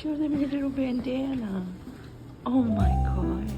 Show them your little bandana. Oh my gosh.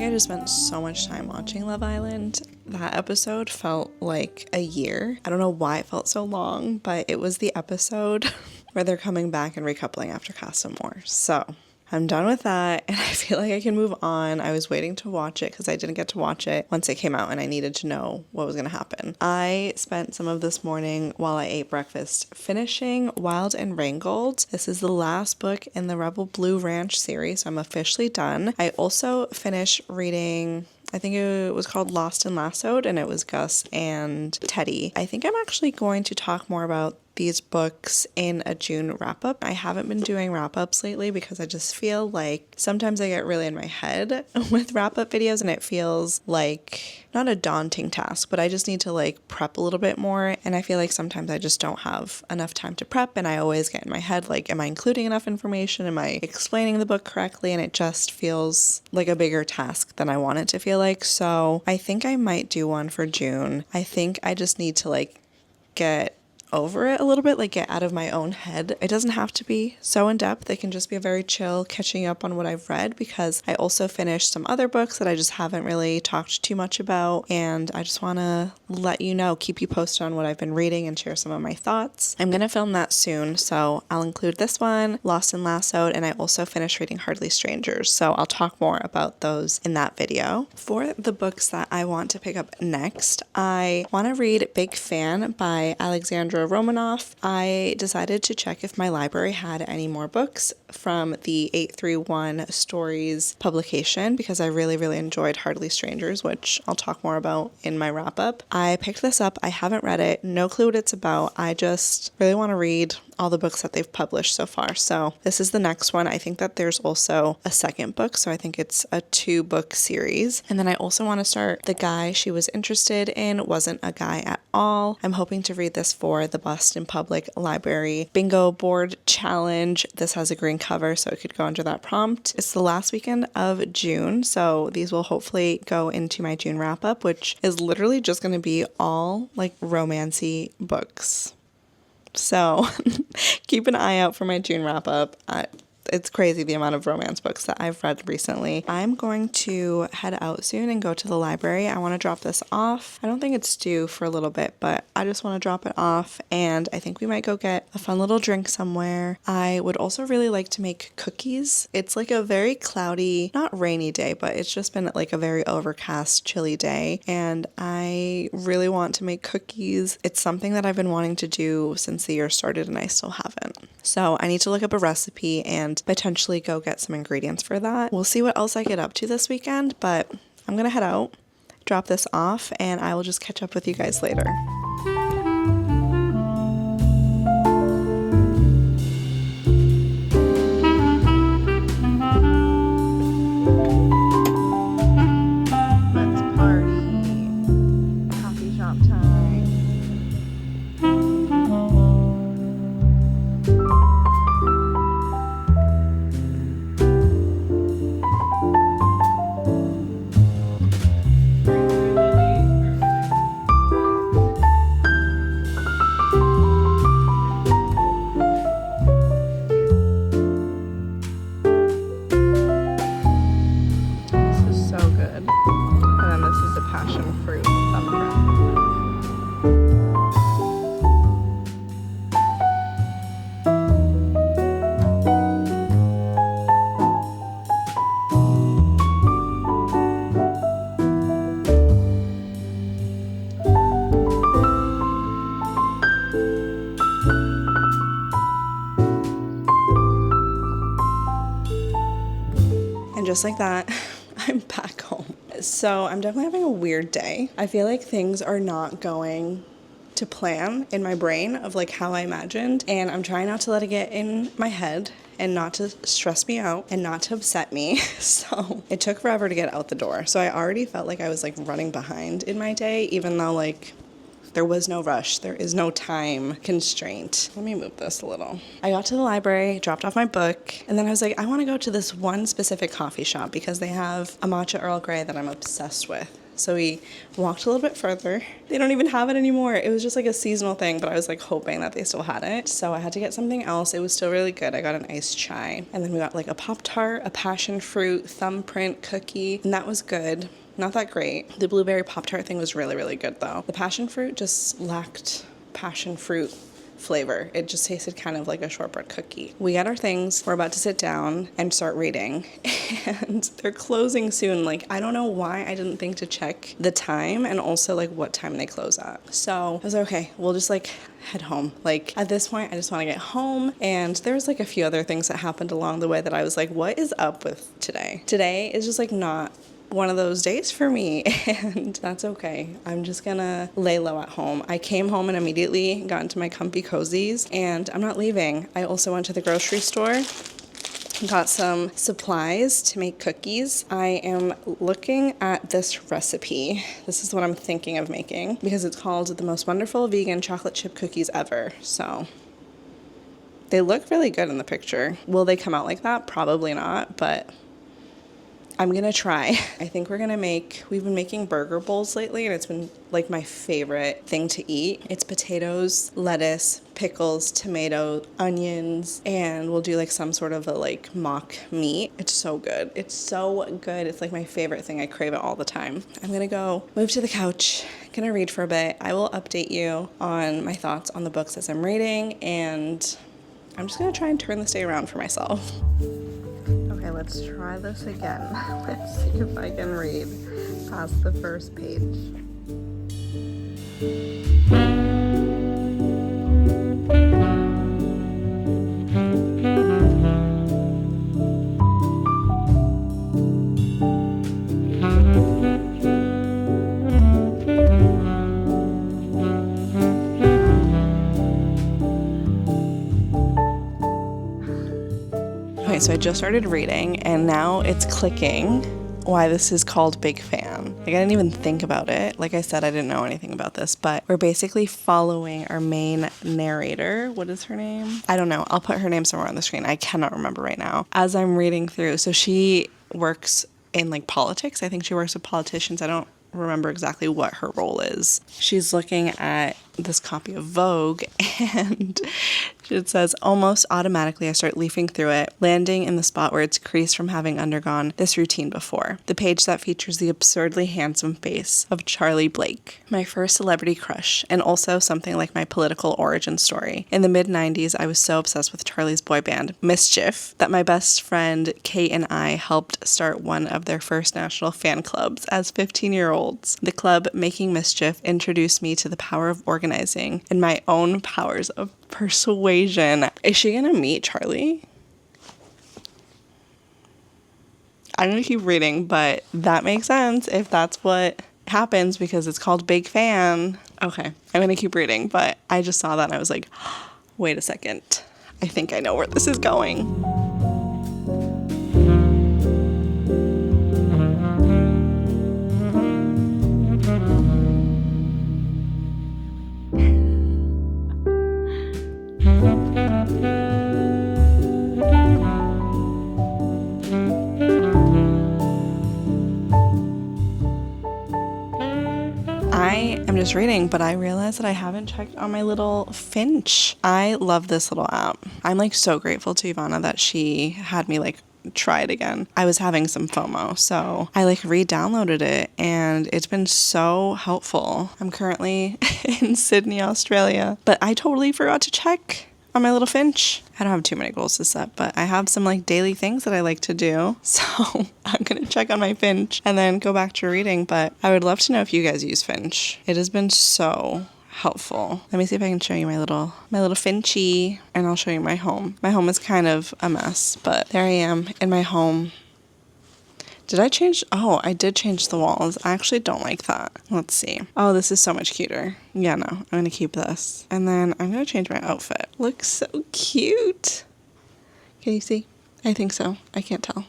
I spent so much time watching Love Island. That episode felt like a year. I don't know why it felt so long, but it was the episode where they're coming back and recoupling after Casa Amor. So I'm done with that and I feel like I can move on. I was waiting to watch it because I didn't get to watch it once it came out and I needed to know what was going to happen. I spent some of this morning while I ate breakfast finishing Wild and Wrangled. This is the last book in the Rebel Blue Ranch series, so I'm officially done. I also finished reading, I think it was called Lost and Lassoed, and it was Gus and Teddy. I think I'm actually going to talk more about these books in a June wrap-up. I haven't been doing wrap-ups lately because I just feel like sometimes I get really in my head with wrap-up videos and it feels like not a daunting task, but I just need to like prep a little bit more, and I feel like sometimes I just don't have enough time to prep and I always get in my head like, am I including enough information? Am I explaining the book correctly? And it just feels like a bigger task than I want it to feel like. So I think I might do one for June. I think I just need to like get over it a little bit, like get out of my own head. It doesn't have to be so in depth. It can just be a very chill catching up on what I've read, because I also finished some other books that I just haven't really talked too much about, and I just want to let you know, keep you posted on what I've been reading and share some of my thoughts. I'm gonna film that soon, so I'll include this one, Lost and Lassoed, and I also finished reading Hardly Strangers, so I'll talk more about those in that video. For the books that I want to pick up next, I want to read Big Fan by Alexandra Romanoff. I decided to check if my library had any more books from the 831 Stories publication because I really enjoyed Hardly Strangers, which I'll talk more about in my wrap-up. I picked this up. I haven't read it. No clue what it's about. I just really want to read all the books that they've published so far. So this is the next one. I think that there's also a second book, so I think it's a 2-book series. And then I also want to start The Guy She Was Interested In Wasn't a Guy at All. I'm hoping to read this for the Boston Public Library Bingo Board Challenge. This has a green cover, so it could go under that prompt. It's the last weekend of June, so these will hopefully go into my June wrap-up, which is literally just going to be all like romancy books. So keep an eye out for my June wrap-up. It's crazy the amount of romance books that I've read recently. I'm going to head out soon and go to the library. I want to drop this off. I don't think it's due for a little bit, but I just want to drop it off, and I think we might go get a fun little drink somewhere. I would also really like to make cookies. It's like a very cloudy, not rainy day, but it's just been like a very overcast, chilly day, and I really want to make cookies. It's something that I've been wanting to do since the year started and I still haven't. So I need to look up a recipe and potentially go get some ingredients for that. We'll see what else I get up to this weekend, but I'm gonna head out, drop this off, and I will just catch up with you guys later. Let's party. Coffee shop time. passion fruit thumbprint. And just like that, I'm back home. So I'm definitely having a weird day. I feel like things are not going to plan in my brain of like how I imagined, and I'm trying not to let it get in my head and not to stress me out and not to upset me. So it took forever to get out the door. So I already felt like I was like running behind in my day, even though like there was no rush. There is no time constraint. Let me move this a little. I got to the library, dropped off my book, and then I was like, I want to go to this one specific coffee shop because they have a matcha Earl Grey that I'm obsessed with. So we walked a little bit further. They don't even have it anymore. It was just like a seasonal thing, but I was like hoping that they still had it. So I had to get something else. It was still really good. I got an iced chai. And then we got like a Pop-Tart, a passion fruit, thumbprint cookie, and that was good. Not that great. The blueberry Pop-Tart thing was really, really good though. The passion fruit just lacked passion fruit flavor. It just tasted kind of like a shortbread cookie. We got our things. We're about to sit down and start reading. And they're closing soon. Like, I don't know why I didn't think to check the time and also like what time they close at. So I was like, okay, we'll just like head home. Like at this point, I just want to get home. And there's like a few other things that happened along the way that I was like, what is up with today? Today is just like not one of those days for me, and that's okay. I'm just gonna lay low at home. I came home and immediately got into my comfy cozies, and I'm not leaving. I also went to the grocery store, got some supplies to make cookies. I am looking at this recipe. This is what I'm thinking of making because it's called the most wonderful vegan chocolate chip cookies ever. So they look really good in the picture. Will they come out like that? Probably not, but I'm gonna try. I think we've been making burger bowls lately, and it's been like my favorite thing to eat. It's potatoes, lettuce, pickles, tomato, onions, and we'll do like some sort of a like mock meat. It's so good. It's so good. It's like my favorite thing. I crave it all the time. I'm gonna go move to the couch, gonna read for a bit. I will update you on my thoughts on the books as I'm reading, and I'm just gonna try and turn this day around for myself. Okay, let's try this again. Let's see if I can read past the first page. Okay, so I just started reading, and now it's clicking why this is called Big Fan. Like, I didn't even think about it. Like I said, I didn't know anything about this, but we're basically following our main narrator. What is her name? I don't know. I'll put her name somewhere on the screen. I cannot remember right now as I'm reading through. So she works in like politics. I think she works with politicians. I don't remember exactly what her role is. She's looking at this copy of Vogue, and it says, almost automatically I start leafing through it, landing in the spot where it's creased from having undergone this routine before. The page that features the absurdly handsome face of Charlie Blake, my first celebrity crush, and also something like my political origin story. In the mid-90s, I was so obsessed with Charlie's boy band, Mischief, that my best friend Kate and I helped start one of their first national fan clubs as 15-year-olds. The club, Making Mischief, introduced me to the power of organizing and my own powers of persuasion. Is she gonna meet Charlie? I'm gonna keep reading, but that makes sense if that's what happens because it's called Big Fan. Okay, I'm gonna keep reading, but I just saw that and I was like, wait a second. I think I know where this is going. I am just reading, but I realized that I haven't checked on my little finch. I love this little app. I'm like so grateful to Ivana that she had me like try it again. I was having some FOMO, so I like re-downloaded it and it's been so helpful. I'm currently in Sydney, Australia, but I totally forgot to check on my little finch. I don't have too many goals to set, but I have some like daily things that I like to do. So I'm going to check on my finch and then go back to reading. But I would love to know if you guys use finch. It has been so helpful. Let me see if I can show you my little finchy, and I'll show you my home. My home is kind of a mess, but there I am in my home. Did I change? Oh, I did change the walls. I actually don't like that. Let's see. Oh, this is so much cuter. Yeah, no, I'm going to keep this. And then I'm going to change my outfit. Looks so cute. Can you see? I think so. I can't tell.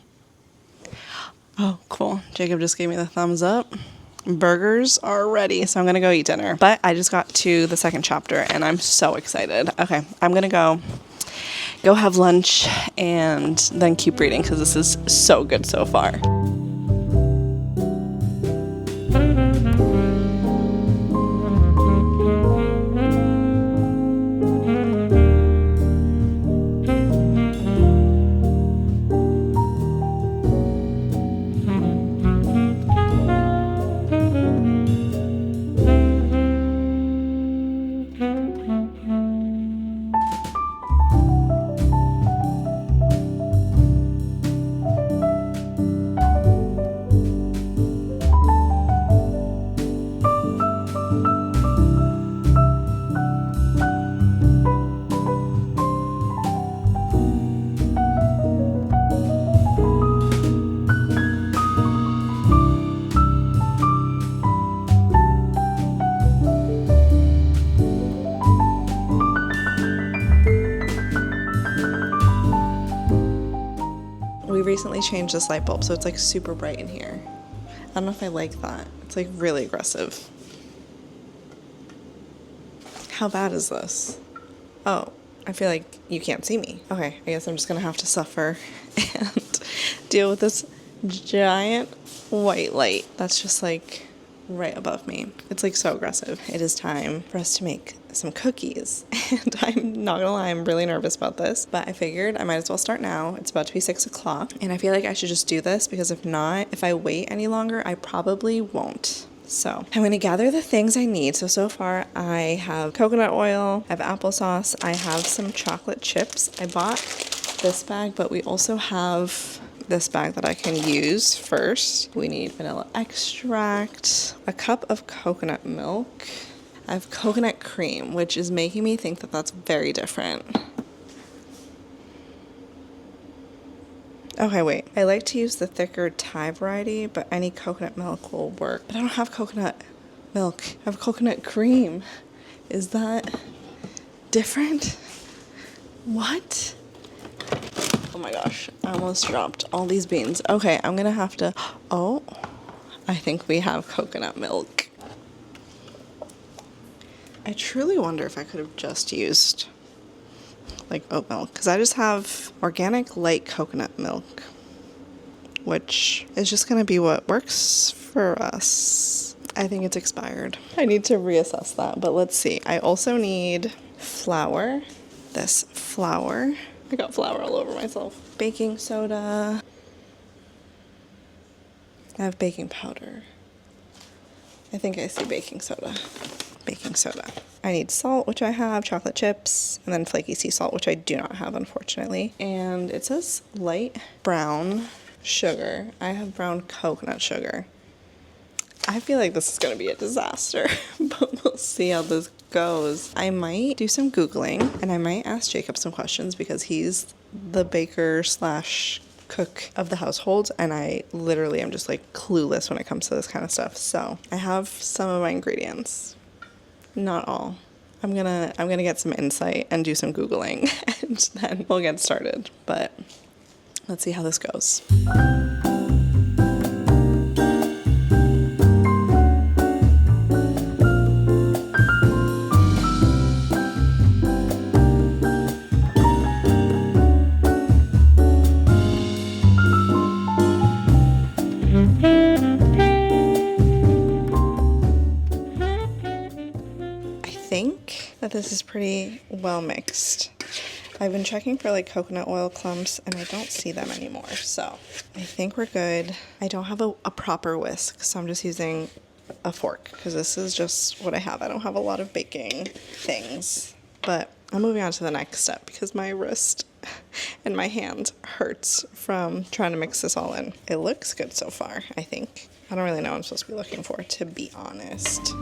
Oh, cool. Jacob just gave me the thumbs up. Burgers are ready, so I'm going to go eat dinner. But I just got to the second chapter and I'm so excited. Okay, I'm going to go have lunch and then keep reading because this is so good so far. We recently changed this light bulb, so it's like super bright in here. I don't know if I like that. It's like really aggressive. How bad is this? Oh, I feel like you can't see me. Okay, I guess I'm just gonna have to suffer and deal with this giant white light that's just like right above me. It's like so aggressive. It is time for us to make some cookies, and I'm not gonna lie, I'm really nervous about this, but I figured I might as well start now. It's about to be 6 o'clock and I feel like I should just do this because if not, if I wait any longer, I probably won't. So I'm going to gather the things I need. So far I have coconut oil, I have applesauce, I have some chocolate chips. I bought this bag, but we also have this bag that I can use first. We need vanilla extract, a cup of coconut milk. I have coconut cream, which is making me think that that's very different. Okay, wait. I like to use the thicker Thai variety, but any coconut milk will work. But I don't have coconut milk. I have coconut cream. Is that different? What? Oh my gosh, I almost dropped all these beans. Okay, I'm gonna have to... Oh, I think we have coconut milk. I truly wonder if I could have just used like oat milk, because I just have organic light coconut milk, which is just going to be what works for us. I think it's expired. I need to reassess that, but let's see. I also need flour. This flour. I got flour all over myself. Baking soda. I have baking powder. I think I see baking soda. Baking soda. I need salt, which I have, chocolate chips, and then flaky sea salt, which I do not have, unfortunately. And it says light brown sugar. I have brown coconut sugar. I feel like this is going to be a disaster, but we'll see how this goes. I might do some Googling, and I might ask Jacob some questions because he's the baker slash cook of the household, and I literally am just like clueless when it comes to this kind of stuff. So I have some of my ingredients. Not all. I'm gonna get some insight and do some Googling and then we'll get started. But let's see how this goes. This is pretty well mixed. I've been checking for like coconut oil clumps and I don't see them anymore. So I think we're good. I don't have a proper whisk, so I'm just using a fork because this is just what I have. I don't have a lot of baking things, but I'm moving on to the next step because my wrist and my hand hurts from trying to mix this all in. It looks good so far, I think. I don't really know what I'm supposed to be looking for, to be honest.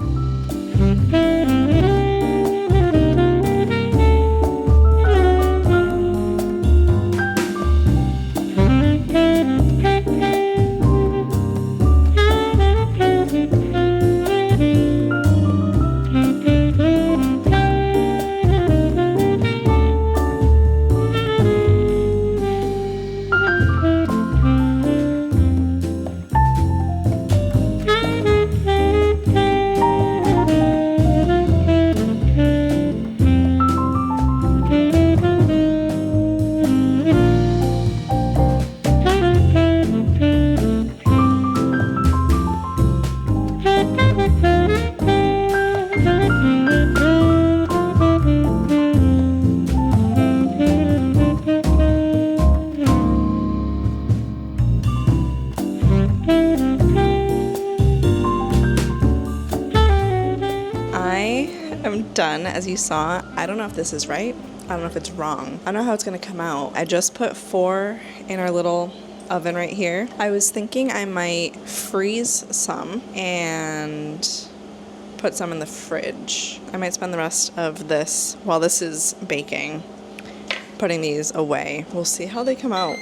Done, as you saw. I don't know if this is right. I don't know if it's wrong. I don't know how it's gonna come out. I just put 4 in our little oven right here. I was thinking I might freeze some and put some in the fridge. I might spend the rest of this while this is baking putting these away. We'll see how they come out.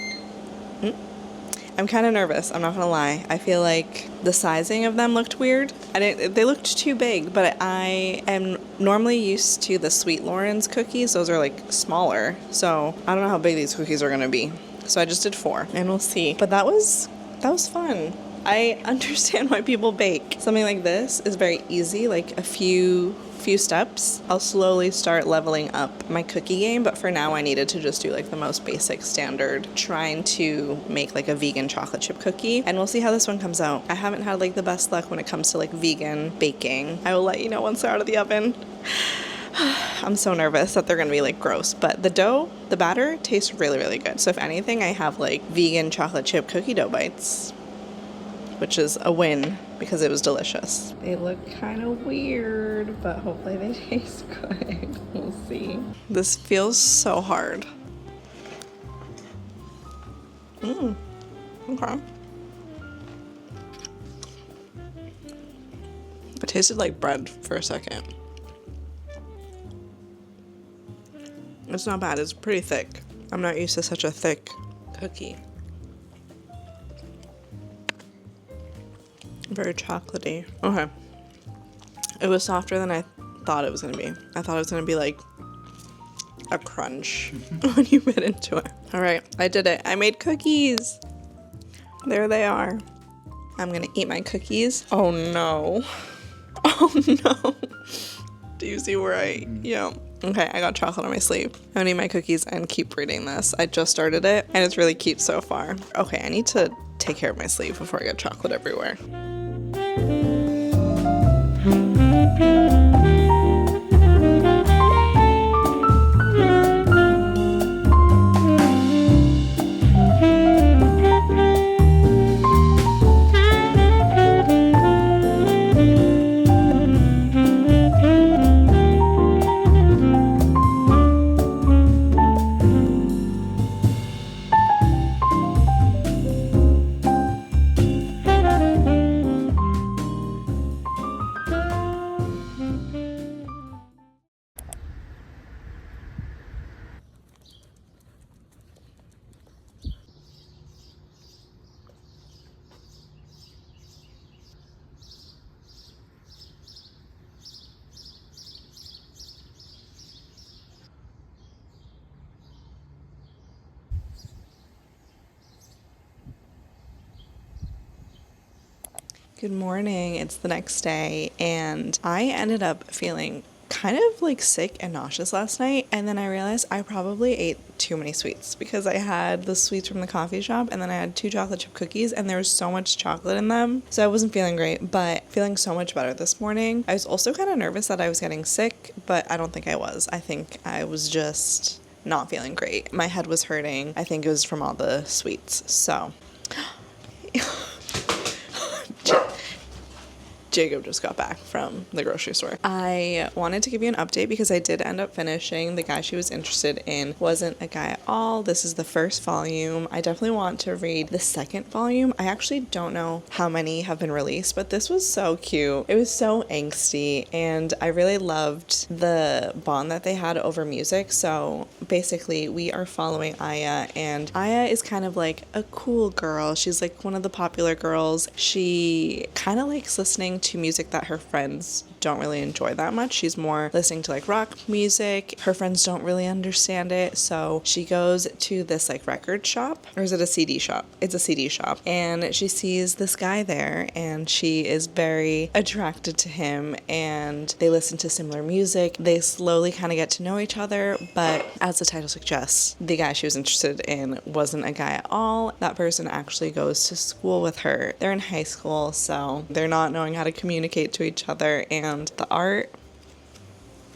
I'm kind of nervous, I'm not gonna lie. I feel like the sizing of them looked weird. They looked too big, but I am normally used to the Sweet Loren's cookies. Those are like smaller, so I don't know how big these cookies are gonna be. So I just did 4, and we'll see. But that was fun. I understand why people bake. Something like this is very easy, like a few steps. I'll slowly start leveling up my cookie game, but for now I needed to just do like the most basic standard, trying to make like a vegan chocolate chip cookie, and we'll see how this one comes out. I haven't had like the best luck when it comes to like vegan baking. I will let you know once they're out of the oven. I'm so nervous that they're gonna be like gross, but the batter tastes really, really good. So if anything, I have like vegan chocolate chip cookie dough bites, which is a win because it was delicious. They look kind of weird, but hopefully they taste good. We'll see. This feels so hard. Okay. It tasted like bread for a second. It's not bad, it's pretty thick. I'm not used to such a thick cookie. Very chocolatey. Okay. It was softer than I thought it was gonna be. I thought it was gonna be like a crunch when you bit into it. All right, I did it. I made cookies. There they are. I'm gonna eat my cookies. Oh no. Oh no. Do you see where yeah. Okay, I got chocolate on my sleeve. I'm gonna eat my cookies and keep reading this. I just started it and it's really cute so far. Okay, I need to take care of my sleeve before I get chocolate everywhere. Good morning. It's the next day, and I ended up feeling kind of like sick and nauseous last night, and then I realized I probably ate too many sweets because I had the sweets from the coffee shop, and then I had 2 chocolate chip cookies, and there was so much chocolate in them, so I wasn't feeling great, but feeling so much better this morning. I was also kind of nervous that I was getting sick, but I don't think I was. I think I was just not feeling great. My head was hurting. I think it was from all the sweets. So Jacob just got back from the grocery store. I wanted to give you an update because I did end up finishing The Guy She Was Interested In Wasn't a Guy at All. This is the first volume. I definitely want to read the second volume. I actually don't know how many have been released, but this was so cute. It was so angsty, and I really loved the bond that they had over music. So basically, we are following Aya, and Aya is kind of like a cool girl. She's like one of the popular girls. She kind of likes listening to music that her friends don't really enjoy that much. She's more listening to like rock music. Her friends don't really understand it, so she goes to this like record shop, or is it a CD shop? It's a CD shop, and she sees this guy there, and she is very attracted to him, and they listen to similar music. They slowly kind of get to know each other, but as the title suggests, the guy she was interested in wasn't a guy at all. That person actually goes to school with her. They're in high school, so they're not knowing how to communicate to each other, and the art,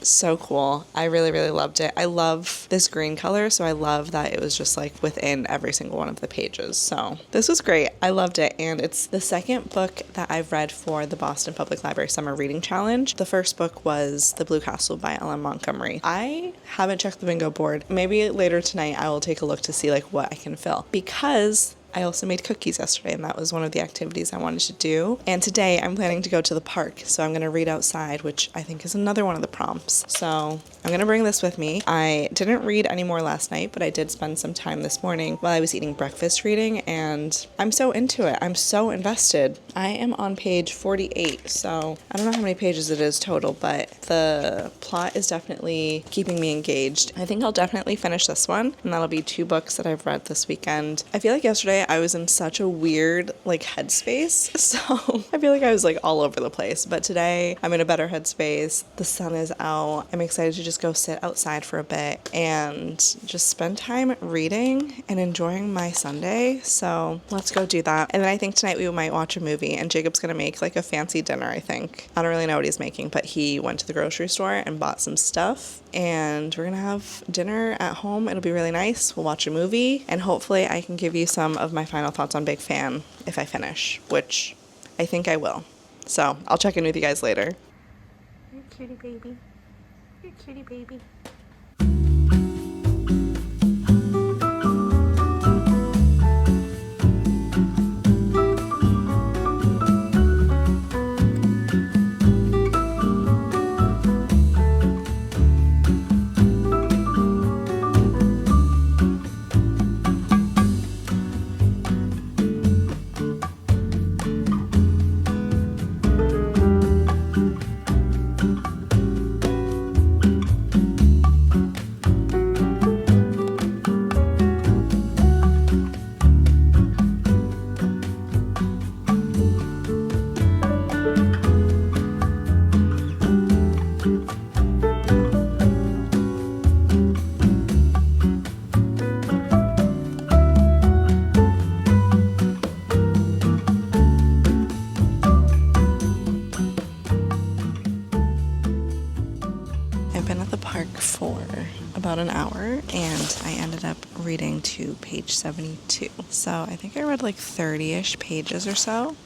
so cool. I really, really loved it. I love this green color, so I love that it was just like within every single one of the pages. So this was great. I loved it, and it's the second book that I've read for the Boston Public Library Summer Reading Challenge. The first book was The Blue Castle by Ellen Montgomery. I haven't checked the bingo board. Maybe later tonight I will take a look to see like what I can fill, because I also made cookies yesterday, and that was one of the activities I wanted to do. And today I'm planning to go to the park, so I'm going to read outside, which I think is another one of the prompts. So I'm going to bring this with me. I didn't read any more last night, but I did spend some time this morning while I was eating breakfast reading, and I'm so into it. I'm so invested. I am on page 48, so I don't know how many pages it is total, but the plot is definitely keeping me engaged. I think I'll definitely finish this one, and that'll be 2 books that I've read this weekend. I feel like yesterday I was in such a weird like headspace, so I feel like I was like all over the place, but today I'm in a better headspace. The sun is out. I'm excited to just go sit outside for a bit and just spend time reading and enjoying my Sunday. So let's go do that. And then I think tonight we might watch a movie, and Jacob's gonna make like a fancy dinner. I think I don't really know what he's making, but he went to the grocery store and bought some stuff, and we're gonna have dinner at home. It'll be really nice. We'll watch a movie, and hopefully I can give you some of my final thoughts on Big Fan if I finish, which I think I will. So I'll check in with you guys later. You're a cutie baby. You're a cutie baby. For about an hour, and I ended up reading to page 72. So I think I read like 30-ish pages or so.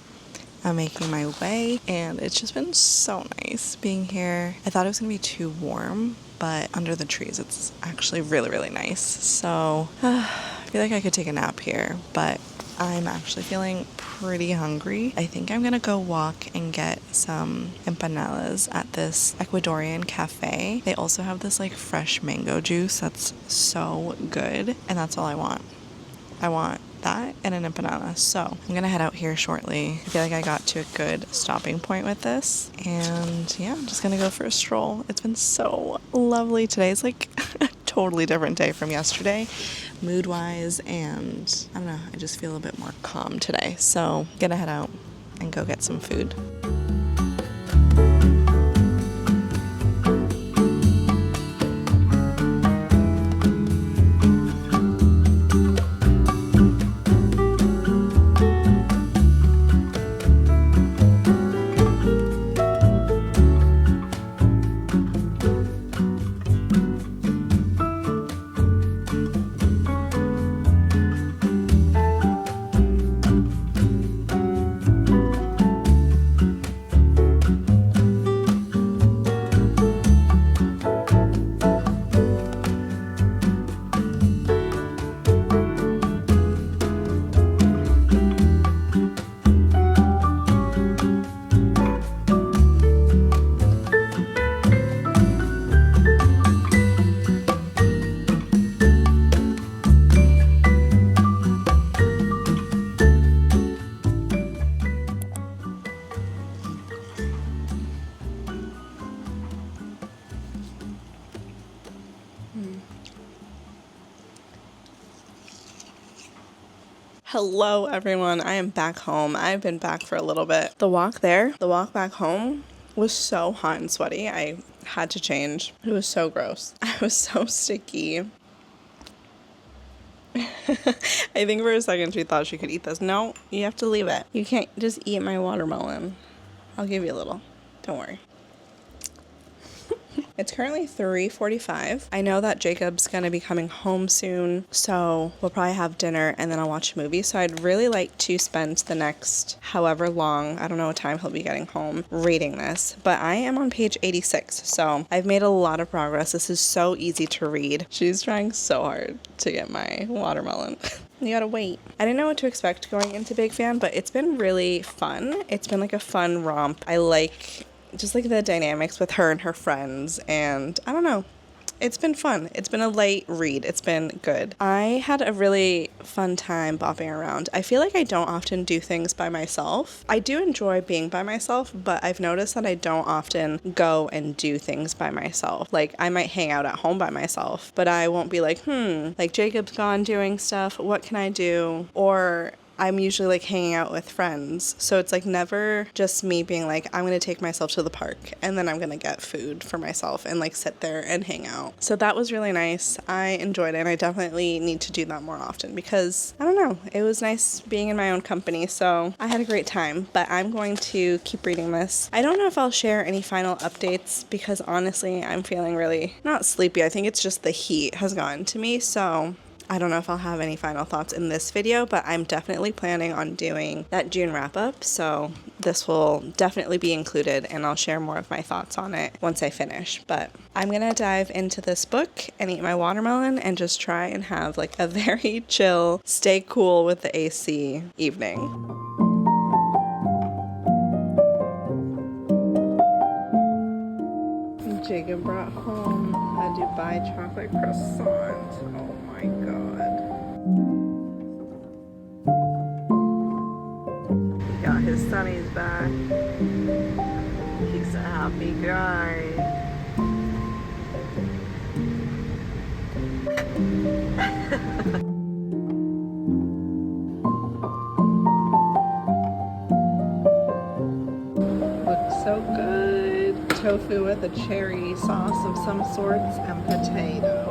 I'm making my way, and it's just been so nice being here. I thought it was gonna be too warm, but under the trees it's actually really, really nice. So I feel like I could take a nap here, but I'm actually feeling pretty hungry. I think I'm gonna go walk and get some empanadas at this Ecuadorian cafe. They also have this like fresh mango juice that's so good, and that's all I want. I want that and an empanada. So I'm gonna head out here shortly. I feel like I got to a good stopping point with this, and yeah, I'm just gonna go for a stroll. It's been so lovely. Today's like a totally different day from yesterday, mood wise, and I don't know, I just feel a bit more calm today. So I'm gonna head out and go get some food. Hello everyone, I am back home. I've been back for a little bit. The walk back home was so hot and sweaty. I had to change. It was so gross. I was so sticky. I think for a second she thought she could eat this. No, you have to leave it. You can't just eat my watermelon. I'll give you a little. Don't worry. It's currently 3:45. I know that Jacob's gonna be coming home soon, so we'll probably have dinner and then I'll watch a movie. So I'd really like to spend the next however long, I don't know what time he'll be getting home, reading this. But I am on page 86, so I've made a lot of progress. This is so easy to read. She's trying so hard to get my watermelon. You gotta wait. I didn't know what to expect going into Big Fan, but it's been really fun. It's been like a fun romp. I like just like the dynamics with her and her friends, and I don't know. It's been fun. It's been a light read. It's been good. I had a really fun time bopping around. I feel like I don't often do things by myself. I do enjoy being by myself, but I've noticed that I don't often go and do things by myself. Like, I might hang out at home by myself, but I won't be like, like Jacob's gone doing stuff. What can I do? Or I'm usually like hanging out with friends. So it's like never just me being like, I'm going to take myself to the park and then I'm going to get food for myself and like sit there and hang out. So that was really nice. I enjoyed it and I definitely need to do that more often because I don't know, it was nice being in my own company. So I had a great time, but I'm going to keep reading this. I don't know if I'll share any final updates because honestly, I'm feeling really not sleepy. I think it's just the heat has gotten to me. So I don't know if I'll have any final thoughts in this video, but I'm definitely planning on doing that June wrap up. So this will definitely be included and I'll share more of my thoughts on it once I finish. But I'm going to dive into this book and eat my watermelon and just try and have like a very chill, stay cool with the AC evening. Jacob brought home a Dubai chocolate croissant. Oh my god. He got his sunnies back. He's a happy guy. Looks so good. Tofu with a cherry sauce of some sorts and potato.